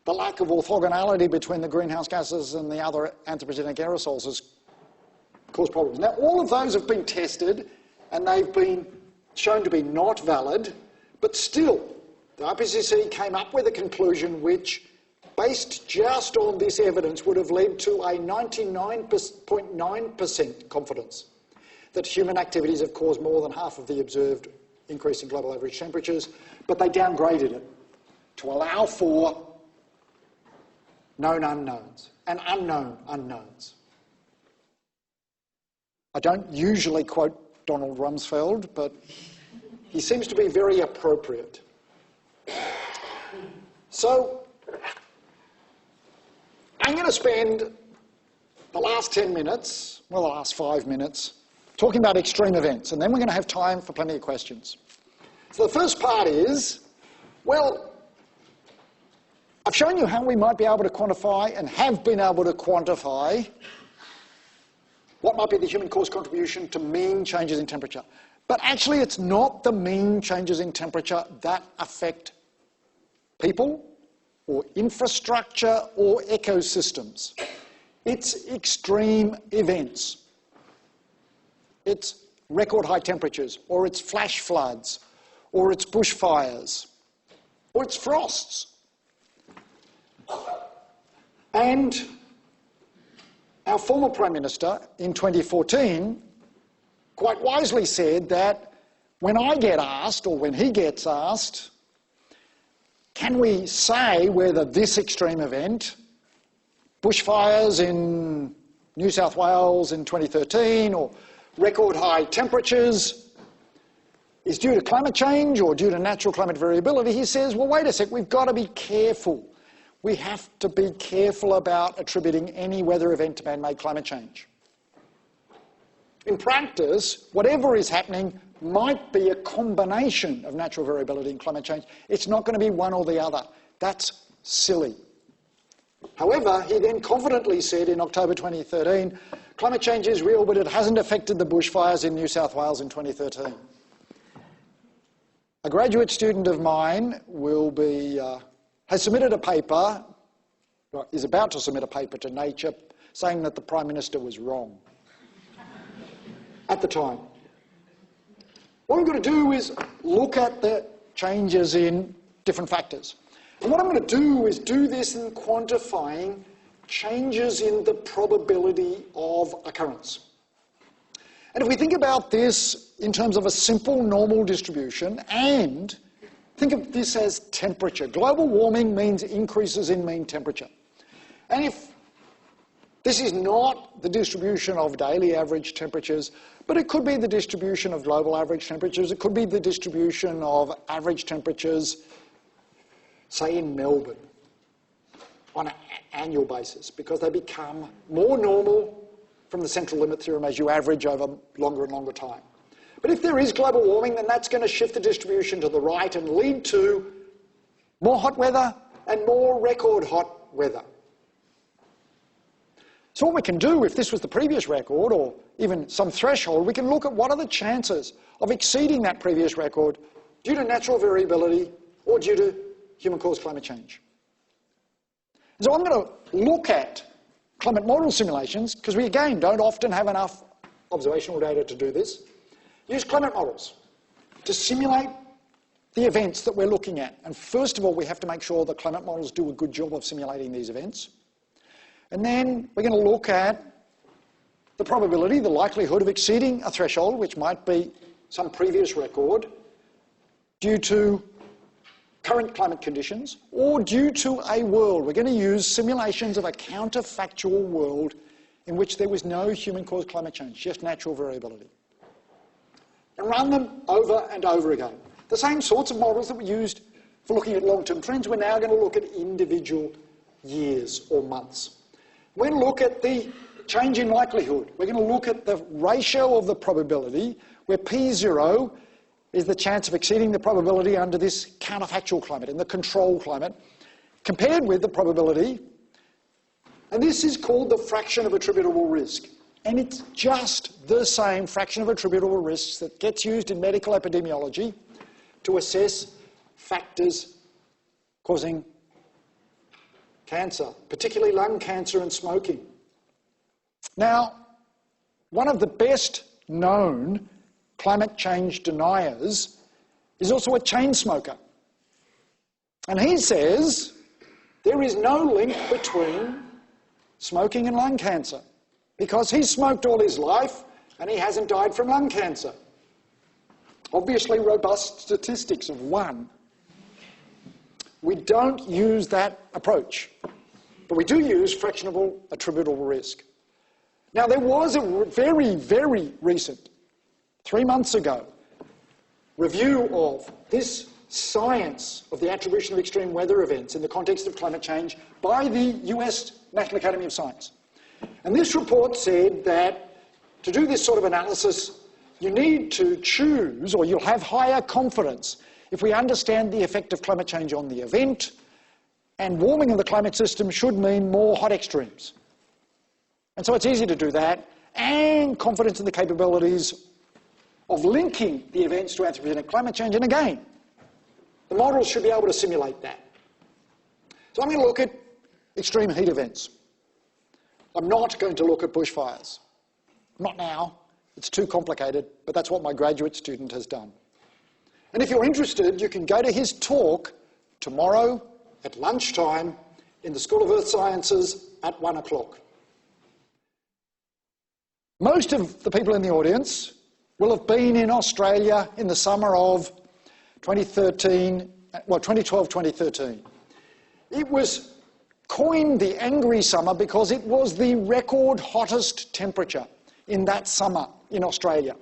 Speaker 2: the lack of orthogonality between the greenhouse gases and the other anthropogenic aerosols has caused problems. Now, all of those have been tested and they've been shown to be not valid, but still, the IPCC came up with a conclusion which, based just on this evidence, would have led to a 99.9% confidence that human activities have caused more than half of the observed increase in global average temperatures, but they downgraded it to allow for known unknowns and unknown unknowns. I don't usually quote Donald Rumsfeld, but he seems to be very appropriate. So I'm going to spend the last 10 minutes, well, the last 5 minutes, talking about extreme events, and then we're going to have time for plenty of questions. So the first part is, well, I've shown you how we might be able to quantify and have been able to quantify what might be the human-caused contribution to mean changes in temperature. But actually, it's not the mean changes in temperature that affect people or infrastructure or ecosystems. It's extreme events. It's record high temperatures, or it's flash floods, or it's bushfires, or it's frosts. And our former Prime Minister in 2014 quite wisely said that when I get asked, or when he gets asked, can we say whether this extreme event, bushfires in New South Wales in 2013, or record high temperatures, is due to climate change or due to natural climate variability, he says, well, wait a sec, we've got to be careful. We have to be careful about attributing any weather event to man-made climate change. In practice, whatever is happening might be a combination of natural variability and climate change. It's not going to be one or the other. That's silly. However, he then confidently said in October 2013, climate change is real, but it hasn't affected the bushfires in New South Wales in 2013. A graduate student of mine has submitted a paper, or is about to submit a paper to Nature, saying that the Prime Minister was wrong at the time. What I'm going to do is look at the changes in different factors. And what I'm going to do is do this in quantifying changes in the probability of occurrence. And if we think about this in terms of a simple normal distribution, and think of this as temperature. Global warming means increases in mean temperature. And if this is not the distribution of daily average temperatures, but it could be the distribution of global average temperatures, it could be the distribution of average temperatures, say in Melbourne, on an annual basis, because they become more normal from the central limit theorem as you average over longer and longer time. But if there is global warming, then that's going to shift the distribution to the right and lead to more hot weather and more record hot weather. So what we can do, if this was the previous record or even some threshold, we can look at what are the chances of exceeding that previous record due to natural variability or due to human-caused climate change. So I'm going to look at climate model simulations, because we, again, don't often have enough observational data to do this. Use climate models to simulate the events that we're looking at. And first of all, we have to make sure that climate models do a good job of simulating these events. And then we're going to look at the probability, the likelihood of exceeding a threshold, which might be some previous record, due to current climate conditions or due to a world. We're going to use simulations of a counterfactual world in which there was no human-caused climate change, just natural variability. And run them over and over again. The same sorts of models that we used for looking at long-term trends, we're now going to look at individual years or months. We're going to look at the change in likelihood. We're going to look at the ratio of the probability, where P0 is the chance of exceeding the probability under this counterfactual climate, in the control climate, compared with the probability. And this is called the fraction of attributable risk. And it's just the same fraction of attributable risks that gets used in medical epidemiology to assess factors causing cancer, particularly lung cancer and smoking. Now, one of the best known climate change deniers is also a chain smoker. And he says there is no link between smoking and lung cancer because he's smoked all his life and he hasn't died from lung cancer. Obviously robust statistics of 1. We don't use that approach, but we do use fractionable attributable risk. Now, there was a very, very recent, 3 months ago, review of this science of the attribution of extreme weather events in the context of climate change by the US National Academy of Science. And this report said that to do this sort of analysis, you need to choose, or you'll have higher confidence if we understand the effect of climate change on the event, and warming of the climate system should mean more hot extremes. And so it's easy to do that, and confidence in the capabilities of linking the events to anthropogenic climate change. And again, the models should be able to simulate that. So I'm going to look at extreme heat events. I'm not going to look at bushfires. Not now. It's too complicated, but that's what my graduate student has done. And if you're interested, you can go to his talk tomorrow at lunchtime in the School of Earth Sciences at 1 o'clock. Most of the people in the audience will have been in Australia in the summer of 2013, well, 2012, 2013. It was coined the angry summer because it was the record hottest temperature in that summer in Australia.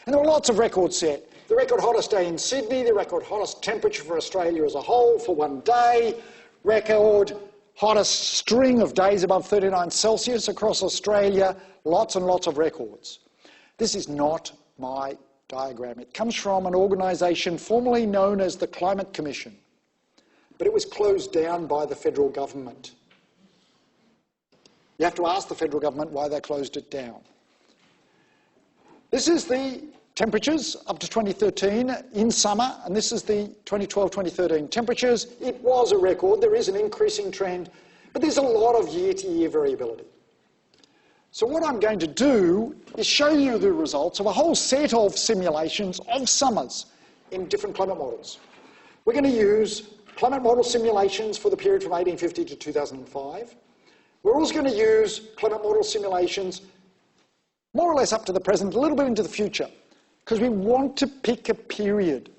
Speaker 2: And there were lots of records set. The record hottest day in Sydney, the record hottest temperature for Australia as a whole for one day, record hottest string of days above 39 Celsius across Australia, lots and lots of records. This is not my diagram. It comes from an organisation formerly known as the Climate Commission, but it was closed down by the federal government. You have to ask the federal government why they closed it down. This is the temperatures up to 2013 in summer, and this is the 2012-2013 temperatures. It was a record. There is an increasing trend, but there's a lot of year-to-year variability. So what I'm going to do is show you the results of a whole set of simulations of summers in different climate models. We're going to use climate model simulations for the period from 1850 to 2005. We're also going to use climate model simulations more or less up to the present, a little bit into the future, because we want to pick a period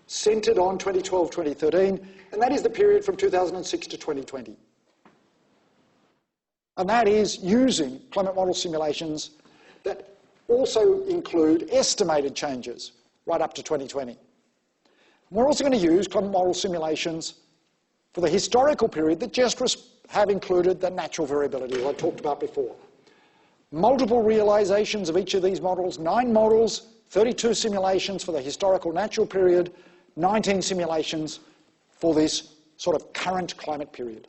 Speaker 2: centred on 2012-2013, and that is the period from 2006 to 2020. And that is using climate model simulations that also include estimated changes right up to 2020. We're also going to use climate model simulations for the historical period that just have included the natural variability that I talked about before. Multiple realizations of each of these models, 9 models, 32 simulations for the historical natural period, 19 simulations for this sort of current climate period.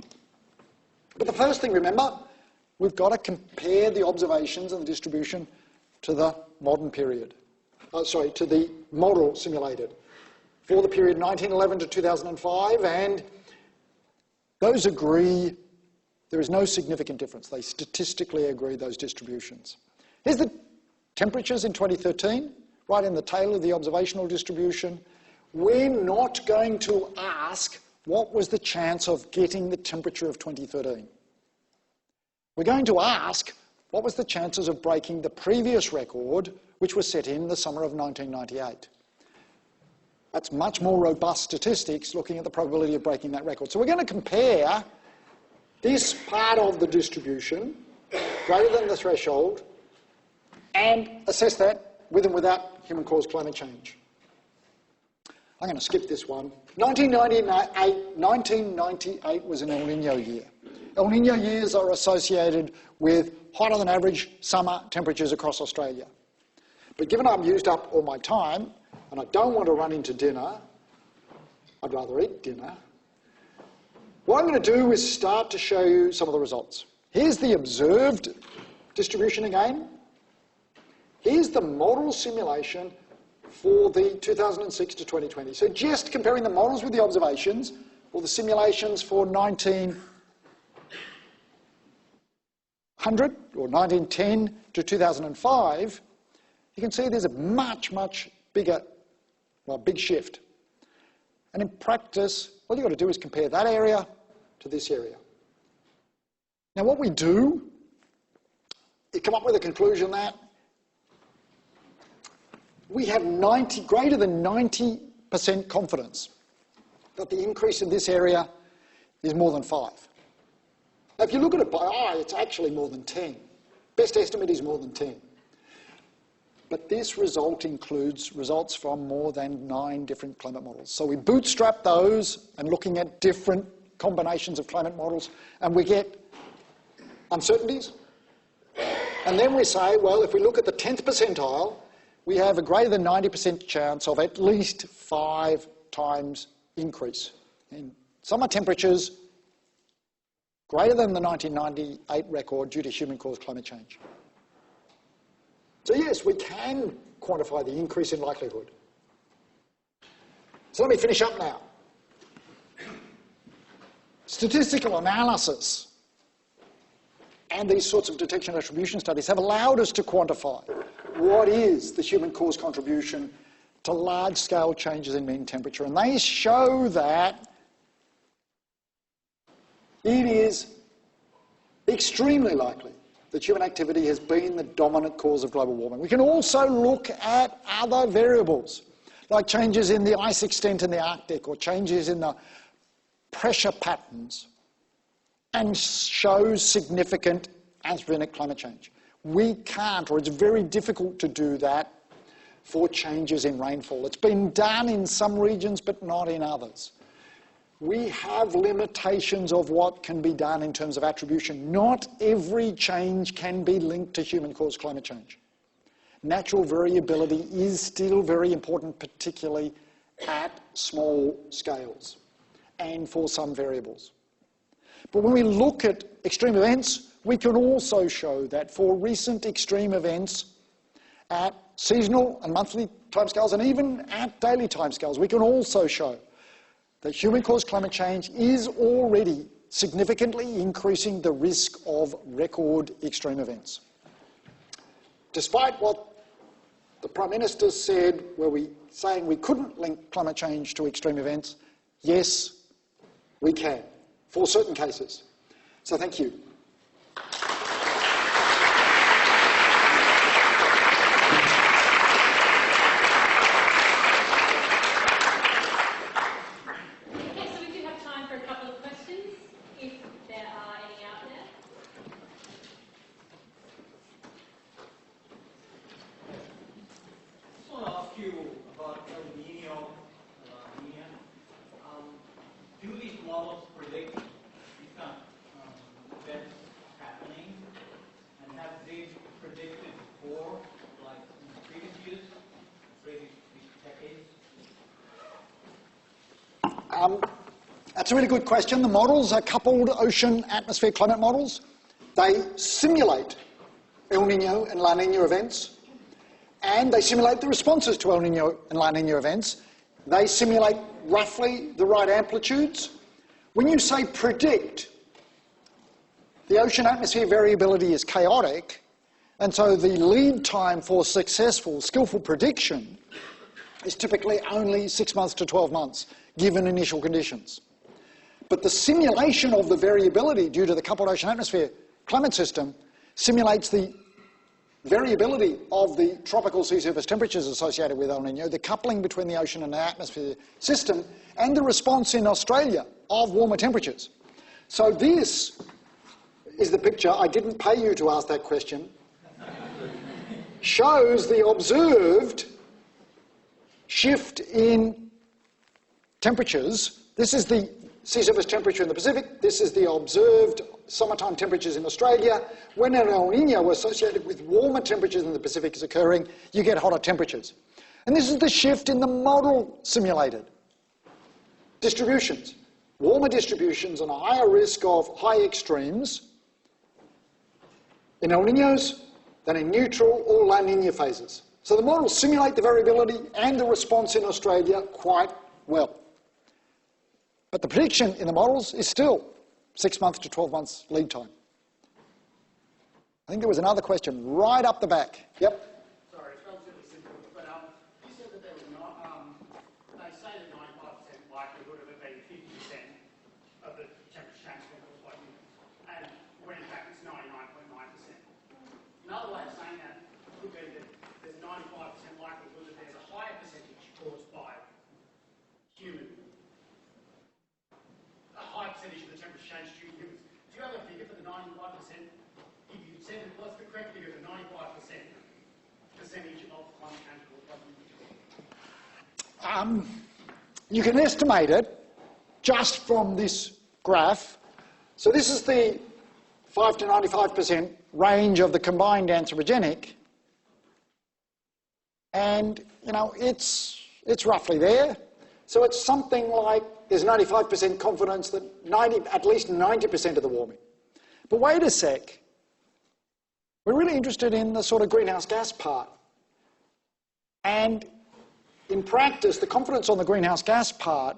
Speaker 2: But the first thing, remember, we've got to compare the observations and the distribution to the modern period. To the model simulated for the period 1911 to 2005, and those agree. There is no significant difference. They statistically agree, those distributions. Here's the temperatures in 2013, right in the tail of the observational distribution. We're not going to ask what was the chance of getting the temperature of 2013. We're going to ask what was the chances of breaking the previous record, which was set in the summer of 1998. That's much more robust statistics looking at the probability of breaking that record. So we're going to compare this part of the distribution, greater than the threshold, and assess that with and without human-caused climate change. I'm going to skip this one. 1998 was an El Niño year. El Niño years are associated with hotter than average summer temperatures across Australia. But given I've used up all my time, and I don't want to run into dinner, I'd rather eat dinner, what I'm going to do is start to show you some of the results. Here's the observed distribution again. Here's the model simulation for the 2006 to 2020. So just comparing the models with the observations, or the simulations for 1900 or 1910 to 2005, you can see there's a much, much bigger, well, big shift. And in practice, all you've got to do is compare that area to this area. Now what we do is come up with a conclusion that we have greater than 90% confidence that the increase in this area is more than 5. Now, if you look at it by eye, it's actually more than 10. Best estimate is more than 10. But this result includes results from more than 9 different climate models. So we bootstrap those and looking at different combinations of climate models, and we get uncertainties. And then we say, well, if we look at the 10th percentile, we have a greater than 90% chance of at least 5 times increase in summer temperatures greater than the 1998 record due to human-caused climate change. So yes, we can quantify the increase in likelihood. So let me finish up now. Statistical analysis and these sorts of detection attribution studies have allowed us to quantify what is the human-caused contribution to large-scale changes in mean temperature. And they show that it is extremely likely that human activity has been the dominant cause of global warming. We can also look at other variables, like changes in the ice extent in the Arctic or changes in the pressure patterns, and shows significant anthropogenic climate change. We can't, or it's very difficult to do that for changes in rainfall. It's been done in some regions, but not in others. We have limitations of what can be done in terms of attribution. Not every change can be linked to human-caused climate change. Natural variability is still very important, particularly at small scales and for some variables. But when we look at extreme events, we can also show that for recent extreme events at seasonal and monthly timescales and even at daily timescales, we can also show that human-caused climate change is already significantly increasing the risk of record extreme events. Despite what the Prime Minister said, saying we couldn't link climate change to extreme events, yes, we can, for certain cases. So thank you. That's a really good question. The models are coupled ocean atmosphere climate models. They simulate El Niño and La Niña events, and they simulate the responses to El Niño and La Niña events. They simulate roughly the right amplitudes. When you say predict, the ocean atmosphere variability is chaotic, and so the lead time for successful, skillful prediction is typically only 6 months to 12 months, given initial conditions. But the simulation of the variability due to the coupled ocean atmosphere climate system simulates the variability of the tropical sea surface temperatures associated with El Nino, the coupling between the ocean and the atmosphere system, and the response in Australia of warmer temperatures. So this is the picture. I didn't pay you to ask that question. Shows the observed shift in temperatures. This is the sea surface temperature in the Pacific. This is the observed summertime temperatures in Australia. When an El Nino associated with warmer temperatures in the Pacific is occurring, you get hotter temperatures. And this is the shift in the model simulated distributions. Warmer distributions and a higher risk of high extremes in El Ninos than in neutral or La Nina phases. So the models simulate the variability and the response in Australia quite well. But the prediction in the models is still 6 months to 12 months lead time. I think there was another question right up the back. Yep.
Speaker 3: Sorry, it's relatively simple, but you said that there was not, they say that 95% likelihood of it being 50% of the temperature change caused by humans, and when in fact it's 99.9%. Another way of saying that could be that there's 95% likelihood that there's a higher percentage caused by human, a higher percentage of the temperature change due to humans. Do you have a figure for the 95%? If you said it, what's the correct figure for 95% percentage of climate change caused by humans?
Speaker 2: You can estimate it just from this graph. So this is the 5 to 95% range of the combined anthropogenic. And, you know, it's roughly there. So it's something like there's 95% confidence that at least 90% of the warming. But wait a sec. We're really interested in the sort of greenhouse gas part. And in practice, the confidence on the greenhouse gas part,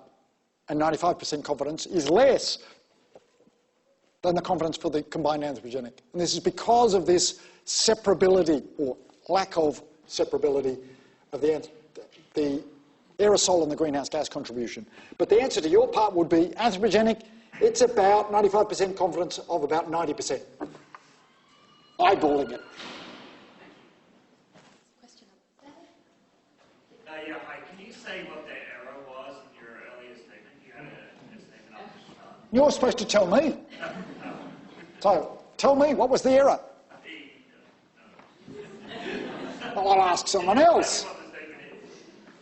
Speaker 2: and 95% confidence, is less than the confidence for the combined anthropogenic. And this is because of this separability, or lack of separability, of the aerosol and the greenhouse gas contribution. But the answer to your part would be anthropogenic, it's about 95% confidence of about 90%. Eyeballing it.
Speaker 1: Question up there.
Speaker 4: Yeah, hi. Can you say what the error was in your earlier statement? You had a statement up.
Speaker 2: You're supposed to tell me. So, tell me, what was the error? Well, I'll ask someone else.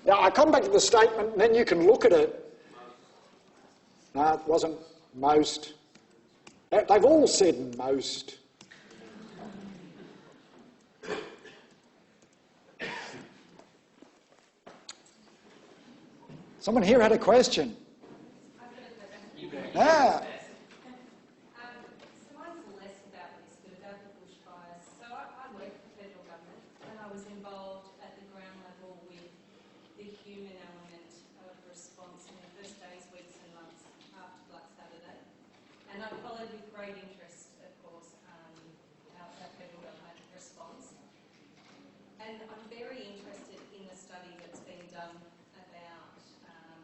Speaker 2: Yeah, I come back to the statement, and then you can look at it. No, it wasn't most. They've all said most. Someone here had a question.
Speaker 5: I've got a question.
Speaker 2: Yeah.
Speaker 5: So mine's less about this, but about the bushfires. So I work for the federal government, and I was involved at the ground level with the human element of response in the first days, weeks and months after Black Saturday. And I followed with great interest, of course, our federal government response. And I'm very interested in the study that's been done about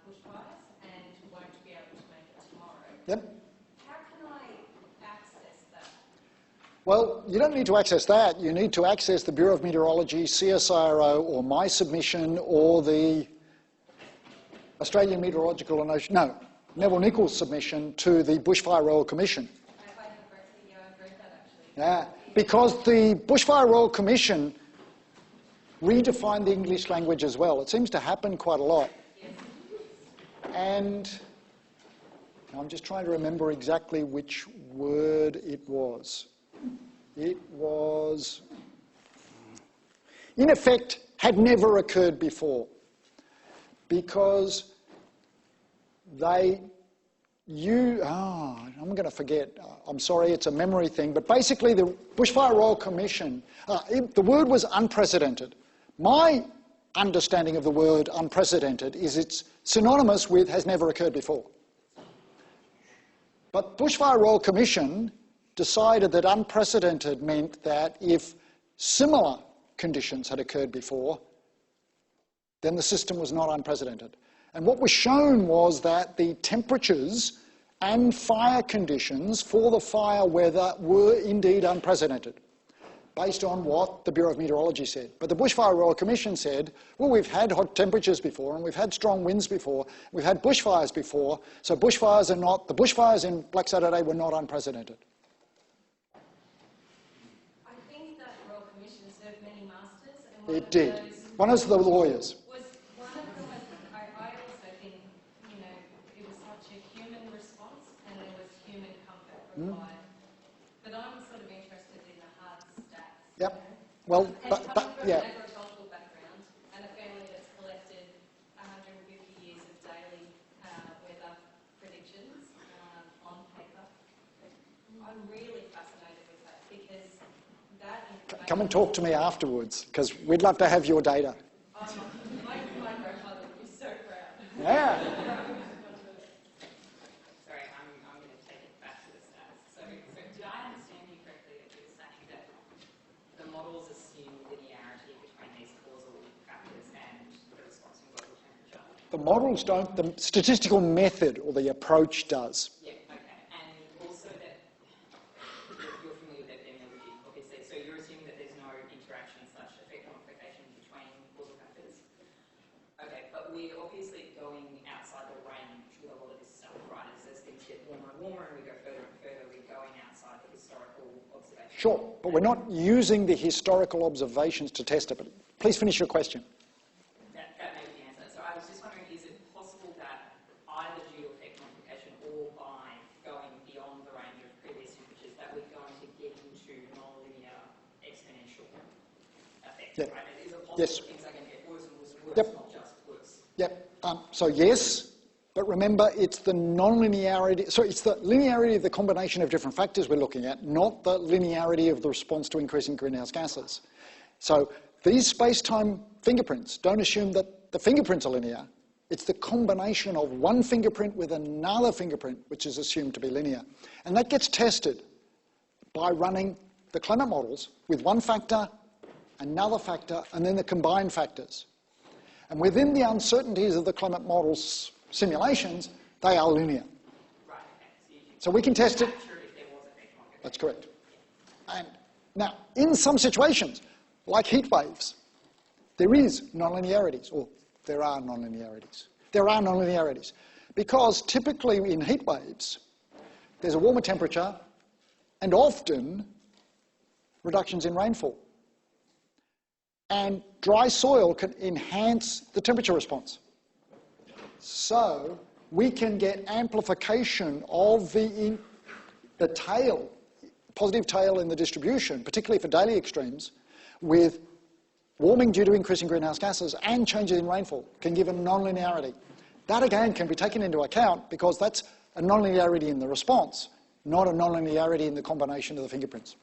Speaker 5: bushfires and won't be able to make it tomorrow.
Speaker 2: Yep.
Speaker 5: How can I access that?
Speaker 2: Well, you don't need to access that. You need to access the Bureau of Meteorology, CSIRO, or my submission, or the Australian Meteorological and Ocean... No, Neville Nichols' submission to the Bushfire Royal Commission.
Speaker 5: I've read that actually.
Speaker 2: Yeah, because the Bushfire Royal Commission redefined the English language as well. It seems to happen quite a lot.
Speaker 5: Yes.
Speaker 2: And I'm just trying to remember exactly which word it was. It was, in effect, had never occurred before, because I'm going to forget. I'm sorry, it's a memory thing. But basically, the Bushfire Royal Commission, the word was unprecedented. My understanding of the word unprecedented is it's synonymous with has never occurred before. But Bushfire Royal Commission decided that unprecedented meant that if similar conditions had occurred before, then the system was not unprecedented. And what was shown was that the temperatures and fire conditions for the fire weather were indeed unprecedented. based on what the Bureau of Meteorology said. But the Bushfire Royal Commission said, well, we've had hot temperatures before, and we've had strong winds before, we've had bushfires before, so bushfires are not, the bushfires in Black Saturday were not unprecedented.
Speaker 5: I think that Royal Commission served many masters, and
Speaker 2: It did. One of the lawyers.
Speaker 5: Was one of them, I also think, you know, it was such a human response, and there was human comfort required. But I'm sort of interested in the hard stats.
Speaker 2: Yep. Well,
Speaker 5: And coming from
Speaker 2: yeah.
Speaker 5: an agricultural background and a family that's collected 150 years of daily weather predictions on paper, I'm really fascinated with that because that information...
Speaker 2: Come and talk to me afterwards, because we'd love to have your data.
Speaker 5: My grandmother would be so proud.
Speaker 2: Yeah.
Speaker 6: Sorry, I'm going to take it back to the stats. So did I understand you correctly that you're saying that the models assume linearity between these causal factors and the response in global temperature?
Speaker 2: The models don't, the statistical method or the approach does.
Speaker 6: Yeah, okay. And also that you're familiar with epidemiology, obviously. So you're assuming that there's no interaction/effect quantification between causal factors? Okay, but we're obviously going outside the range with a lot of this stuff, right? As things get warmer and warmer and we go further and further, we're going outside the historical observation.
Speaker 2: Sure, but we're not using the historical observations to test it. But please finish your question.
Speaker 6: That may be the answer. So I was just wondering, is it possible that either due to effect quantification or by going beyond the range of previous temperatures that we're going to get into non-linear exponential effects,
Speaker 2: Yeah.
Speaker 6: right? Is it possible
Speaker 2: Yes.
Speaker 6: that things are going to get worse and worse and worse,
Speaker 2: Yep.
Speaker 6: not just worse?
Speaker 2: Yep. So yes, but remember it's the non-linearity, so it's the linearity of the combination of different factors we're looking at, not the linearity of the response to increasing greenhouse gases. So these space-time fingerprints don't assume that the fingerprints are linear. It's the combination of one fingerprint with another fingerprint which is assumed to be linear. And that gets tested by running the climate models with one factor, another factor, and then the combined factors. And within the uncertainties of the climate models simulations, they are linear.
Speaker 6: Right, okay.
Speaker 2: So we can test it.
Speaker 6: Capture if there was effect quantification.
Speaker 2: That's correct. And now, in some situations, like heat waves, there is nonlinearities, or there are nonlinearities. There are nonlinearities because typically in heat waves, there's a warmer temperature and often reductions in rainfall. And dry soil can enhance the temperature response. So we can get amplification of the tail, positive tail in the distribution, particularly for daily extremes, with warming due to increasing greenhouse gases and changes in rainfall can give a nonlinearity. That again can be taken into account because that's a nonlinearity in the response, not a nonlinearity in the combination of the fingerprints.